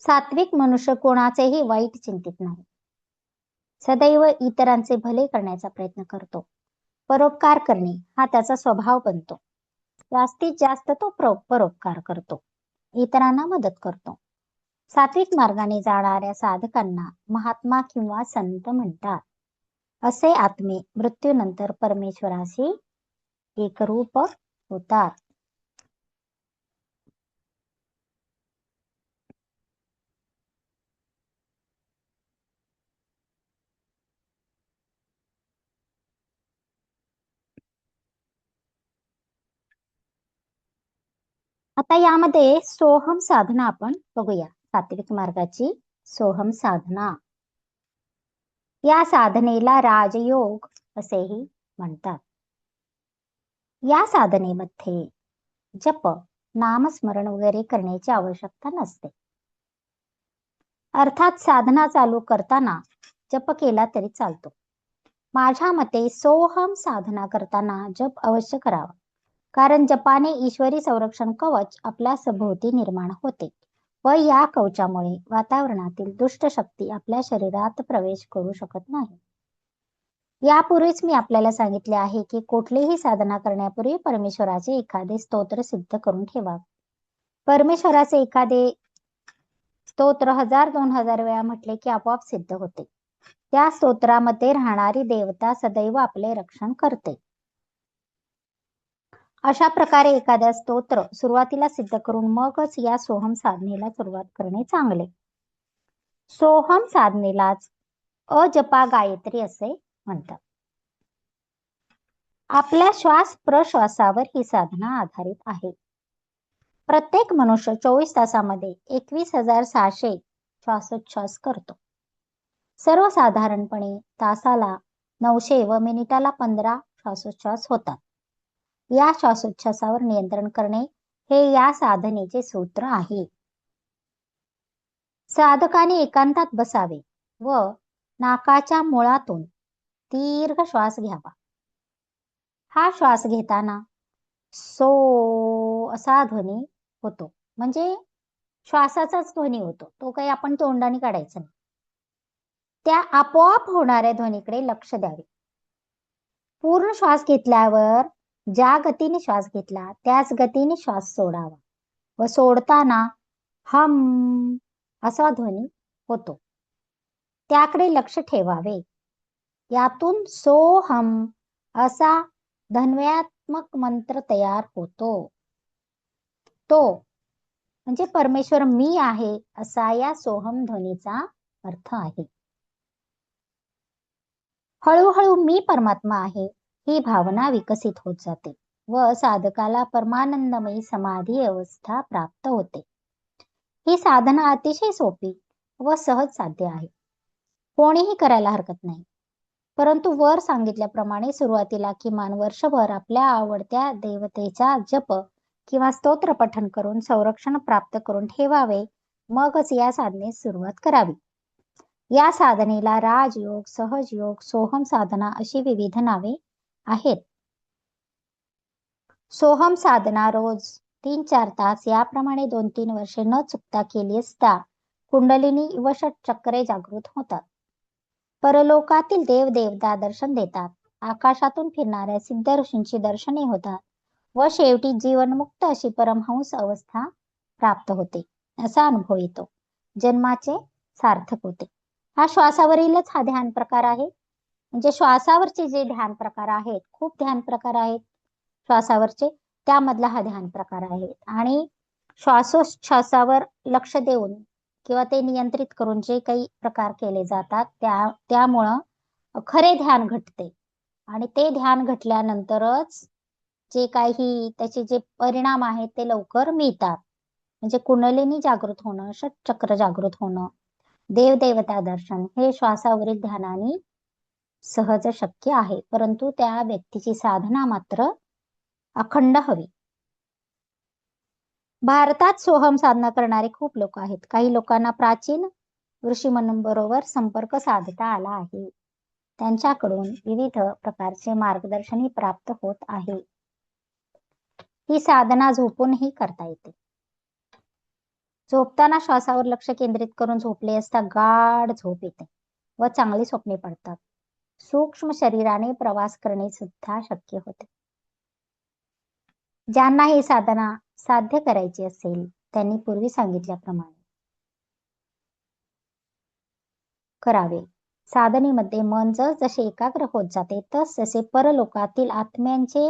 सात्विक मनुष्य कोणाचेही वाईट चिंतित नाही. सदैव इतरांचे भले करण्याचा प्रयत्न करतो. परोपकार करणे हा त्याचा स्वभाव बनतो. जास्तीत जास्त तो परोपकार करतो, इतरांना मदत करतो. सात्विक मार्गाने जाणाऱ्या साधकांना महात्मा किंवा संत म्हणतात. असे आत्मे मृत्यूनंतर परमेश्वराशी एकरूप होतात. आता यामध्ये सोहम साधना आपण बघूया. सात्विक मार्गाची सोहम साधना. या साधनेला राजयोग असेही म्हणतात. या साधनेमध्ये जप, नामस्मरण वगैरे करण्याची आवश्यकता नसते. अर्थात साधना चालू करताना जप केला तरी चालतो. माझ्या मते सोहम साधना करताना जप अवश्य करावा, कारण जपाने ईश्वरी संरक्षण कवच आपल्या सभोवती निर्माण होते व या कवचामुळे वातावरणातील दुष्ट शक्ती आपल्या शरीरात प्रवेश करू शकत नाही. यापूर्वीच मी आपल्याला सांगितले आहे की कुठलीही साधना करण्यापूर्वी परमेश्वराचे एखादे स्तोत्र सिद्ध करून ठेवा. परमेश्वराचे एखादे स्तोत्र 1000-2000 वेळा म्हटले की आपोआप सिद्ध होते. त्या स्तोत्रामध्ये राहणारी देवता सदैव आपले रक्षण करते. अशा प्रकारे एखाद्या स्तोत्र सुरुवातीला सिद्ध करून मगच या सोहम साधनेला सुरुवात करणे चांगले. सोहम साधनेलाच अजपा गायत्री असे म्हणतात. आपल्या श्वास प्रश्वासावर ही साधना आधारित आहे. प्रत्येक मनुष्य 24 तासामध्ये 21,600 श्वासोच्छ्वास करतो. सर्वसाधारणपणे तासाला 900 व मिनिटाला 15 श्वासोच्छ्वास होतात. या श्वासोच्छ्वासावर नियंत्रण करणे हे या साधनेचे सूत्र आहे. साधकाने एकांतात बसावे व नाकाच्या मुळातून दीर्घ श्वास घ्यावा. हा श्वास घेताना सो असा ध्वनी होतो, म्हणजे श्वासाचाच ध्वनी होतो, तो काही आपण तोंडाने काढायचा नाही. त्या आपोआप होणाऱ्या ध्वनीकडे लक्ष द्यावे. पूर्ण श्वास घेतल्यावर ज्या गतीने श्वास घेतला त्याच गतीने श्वास सोडावा व सोडताना हम असा ध्वनी होतो, त्याकडे लक्ष ठेवावे. यातून सोहम असा धन्वयात्मक मंत्र तयार होतो. तो म्हणजे परमेश्वर मी आहे असा या सोहम ध्वनीचा अर्थ आहे. हळूहळू मी परमात्मा आहे ही भावना विकसित होत जाते व साधकाला परमानंदमयी समाधी अवस्था प्राप्त होते. ही साधना अतिशय सोपी व सहज साध्य आहे. कोणीही करायला हरकत नाही. परंतु वर सांगितल्याप्रमाणे सुरुवातीला किमान वर्षभर आपल्या आवडत्या देवतेचा जप किंवा स्तोत्र पठण करून संरक्षण प्राप्त करून ठेवावे, मगच या साधनेस सुरुवात करावी. या साधनेला राजयोग, सहजयोग, सोहम साधना अशी विविध नावे आहेत. सोहम साधना रोज 3-4 तास याप्रमाणे 2-3 वर्षे न चुकता केली असता कुंडलिनी व षटचक्रे जागृत होतात. परलोकातील देवदेवता दर्शन देतात. आकाशातून फिरणाऱ्या सिद्ध ऋषींची दर्शने होतात व शेवटी जीवनमुक्त अशी परमहंस अवस्था प्राप्त होते. असा अनुभव येतो. जन्माचे सार्थक होते. हा श्वासावरीलच हा ध्यान प्रकार आहे. म्हणजे श्वासावरचे जे ध्यान प्रकार आहेत, खूप ध्यान प्रकार आहेत श्वासावरचे, त्यामधला हा ध्यान प्रकार आहे. आणि श्वासोच्छ्वासावर लक्ष देऊन किंवा ते नियंत्रित करून जे काही प्रकार केले जातात त्यामुळं खरे ध्यान घटते आणि ते ध्यान घटल्यानंतरच जे काही त्याचे जे परिणाम आहेत ते लवकर मिळतात. म्हणजे कुंडलिनी जागृत होणं, षटचक्र जागृत होणं, देवदेवता दर्शन हे श्वासावरील ध्यानाने सहज शक्य आहे. परंतु त्या व्यक्तीची साधना मात्र अखंड हवी. भारतात सोहम साधना करणारे खूप लोक आहेत. काही लोकांना प्राचीन ऋषीमुनींबरोबर संपर्क साधता आला आहे. त्यांच्याकडून विविध प्रकारचे मार्गदर्शनही प्राप्त होत आहे. ही साधना झोपूनही करता येते. झोपताना श्वासावर लक्ष केंद्रित करून झोपले असता गाढ झोप येते व चांगली स्वप्ने पडतात. सूक्ष्म शरीराने प्रवास करणे सुद्धा शक्य होते. ज्यांना ही साधना साध्य करायची असेल त्यांनी पूर्वी सांगितल्याप्रमाणे करावे. साधनेमध्ये मन जसे एकाग्र होत जाते तसे परलोकातील आत्म्यांचे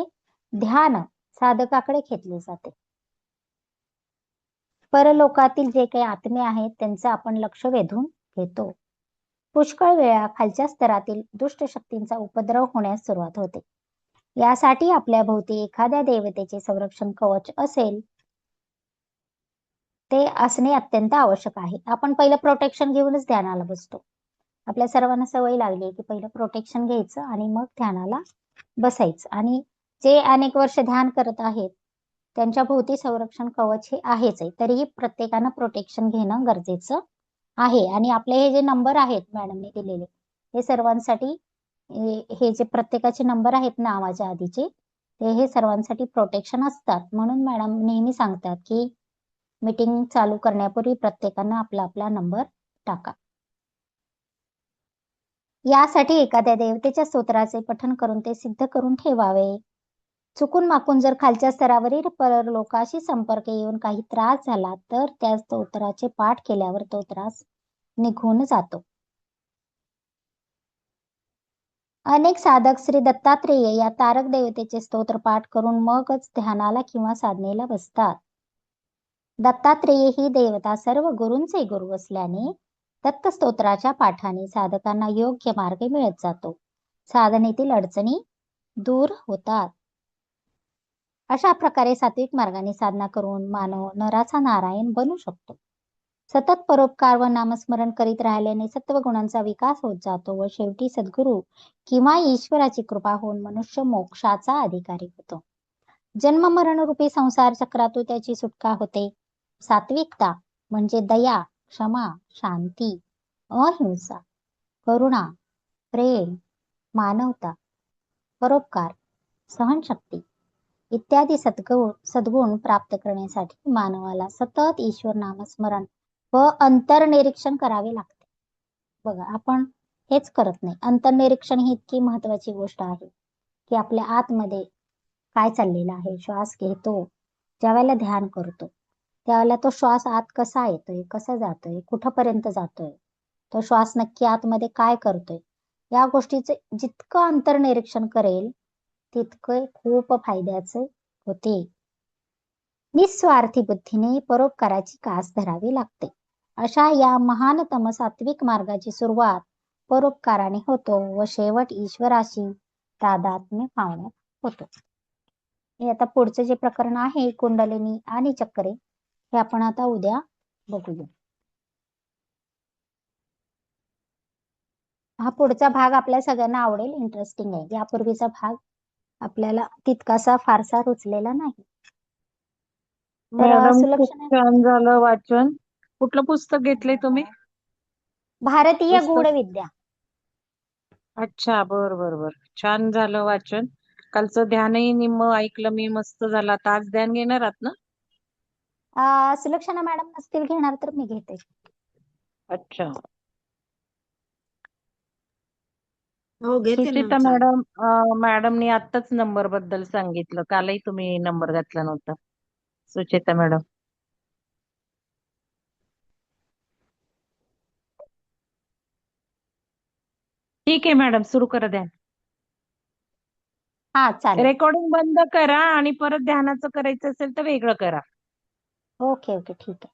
ध्यान साधकाकडे घेतले जाते. परलोकातील जे काही आत्मे आहेत त्यांचे आपण लक्ष वेधून घेतो. पुष्कळ वेळा खालच्या स्तरातील दुष्ट शक्तींचा उपद्रव होण्यास सुरुवात होते. यासाठी आपल्या भोवती एखाद्या देवतेचे संरक्षण कवच असेल ते असणे अत्यंत आवश्यक आहे. आपण पहिलं प्रोटेक्शन घेऊनच ध्यानाला बसतो. आपल्या सर्वांना सवय लागली आहे की पहिलं प्रोटेक्शन घ्यायचं आणि मग ध्यानाला बसायचं. आणि जे अनेक वर्ष ध्यान करत आहेत त्यांच्या भोवती संरक्षण कवच हे आहेच आहे. तरीही प्रत्येकानं प्रोटेक्शन घेणं गरजेचं आहे. आणि आपले हे जे नंबर आहेत मॅडमने दिलेले, हे सर्वांसाठी हे जे प्रत्येकाचे नंबर आहेत नावाच्या आधीचे, ते हे सर्वांसाठी प्रोटेक्शन असतात. म्हणून मॅडम नेहमी सांगतात की मीटिंग चालू करण्यापूर्वी प्रत्येकानं आपला आपला नंबर टाका. यासाठी एखाद्या देवतेच्या स्तोत्राचे पठण करून ते सिद्ध करून ठेवावे. चुकून माकून जर खालच्या स्तरावरील परलोकाशी संपर्क येऊन काही त्रास झाला तर त्या स्तोत्राचे पाठ केल्यावर तो त्रास निघून जातो. अनेक साधक श्री दत्तात्रेय या तारक देवतेचे स्तोत्र पाठ करून मगच ध्यानाला किंवा साधनेला बसतात. दत्तात्रेय ही देवता सर्व गुरूंचे गुरु असल्याने दत्त स्तोत्राच्या पाठाने साधकांना योग्य मार्ग मिळत जातो. साधनेतील अडचणी दूर होतात. अशा प्रकारे सात्विक मार्गाने साधना करून मानव नराचा नारायण बनू शकतो. सतत परोपकार व नामस्मरण करीत राहिल्याने सत्वगुणांचा विकास होत जातो व शेवटी सद्गुरू किंवा ईश्वराची कृपा होऊन मनुष्य मोक्षाचा अधिकारी होतो. जन्म मरण रूपी संसार चक्रातून त्याची सुटका होते. सात्विकता म्हणजे दया, क्षमा, शांती, अहिंसा, करुणा, प्रेम, मानवता, परोपकार, सहनशक्ती इत्यादी सद्गुण प्राप्त करण्यासाठी मानवाला सतत ईश्वर नामस्मरण व अंतर्निरीक्षण करावे लागते. बघा, आपण हेच करत नाही. अंतर्निरीक्षण ही इतकी महत्वाची गोष्ट आहे की आपल्या आतमध्ये काय चाललेलं आहे. श्वास घेतो, ज्यावेळेला ध्यान करतो त्यावेळेला तो श्वास आत कसा येतोय, कसा जातोय, कुठपर्यंत जातोय, तो श्वास नक्की आतमध्ये काय करतोय, या गोष्टीचे जितकं अंतर्निरीक्षण करेल तितकं खूप फायद्याचे होते. निस्वार्थी बुद्धीने परोपकाराची कास धरावी लागते. अशा या महानतम सात्विक मार्गाची सुरुवात परोपकाराने होतो व शेवट ईश्वराशी तादात्म्य पावण्यात होतो. हे आता पुढचं जे प्रकरण आहे कुंडलिनी आणि चक्रे, हे आपण आता उद्या बघूया. हा पुढचा भाग आपल्या सगळ्यांना आवडेल, इंटरेस्टिंग आहे. यापूर्वीचा भाग आपल्याला तितकासा फारसा रुचलेला नाही. तर मॅडम खूप सुलक्षणा, छान झालं वाचन. कुठलं पुस्तक घेतलंय तुम्ही? भारतीय पुस्तक? गूढविद्या. अच्छा, बर बर बर. छान झालं वाचन. कालचं ध्यानही निम्म ऐकलं मी, मस्त झालं. आता आज ध्यान घेणार आहात ना? सुलक्षणा मॅडम नसतील घेणार तर मी घेते. अच्छा. हो घेते ना, सुचिता चालेल. मॅडम, मॅडमनी आत्ताच नंबर बद्दल सांगितलं. कालही तुम्ही नंबर घातला नव्हता. सुचिता मॅडम. ठीक आहे मॅडम, सुरू करा ध्यान. हा चालेल. रेकॉर्डिंग बंद करा आणि परत ध्यानाचं करायचं असेल तर वेगळं करा. ओके ओके ठीक आहे.